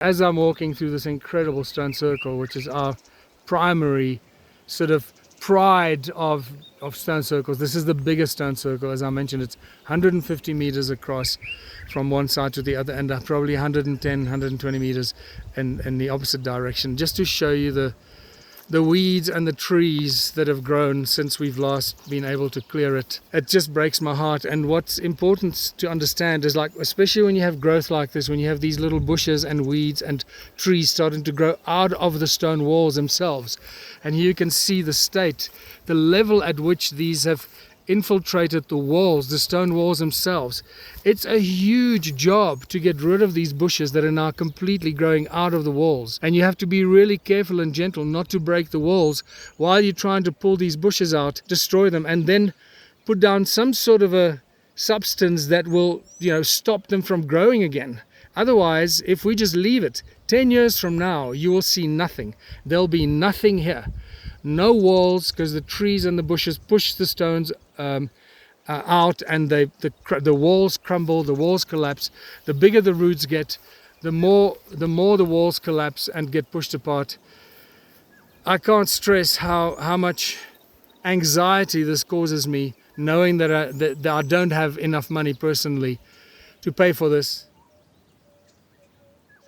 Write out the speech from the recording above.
As I'm walking through this incredible stone circle, which is our primary sort of pride of stone circles, this is the biggest stone circle. As I mentioned, it's 150 meters across from one side to the other, and probably 110, 120 meters in the opposite direction, just to show you the weeds and the trees that have grown since we've last been able to clear it. It just breaks my heart. And what's important to understand is, like, especially when you have growth like this, when you have these little bushes and weeds and trees starting to grow out of the stone walls themselves, and here you can see the state, the level at which these have infiltrated the walls, the stone walls themselves. It's a huge job to get rid of these bushes that are now completely growing out of the walls, and you have to be really careful and gentle not to break the walls while you're trying to pull these bushes out, destroy them, and then put down some sort of a substance that will, stop them from growing again. Otherwise, if we just leave it, 10 years from now, you will see nothing. There'll be nothing here. No walls, because the trees and the bushes push the stones out, and the walls crumble, the walls collapse. The bigger the roots get, the more the walls collapse and get pushed apart. I can't stress how much anxiety this causes me, knowing that I don't have enough money personally to pay for this.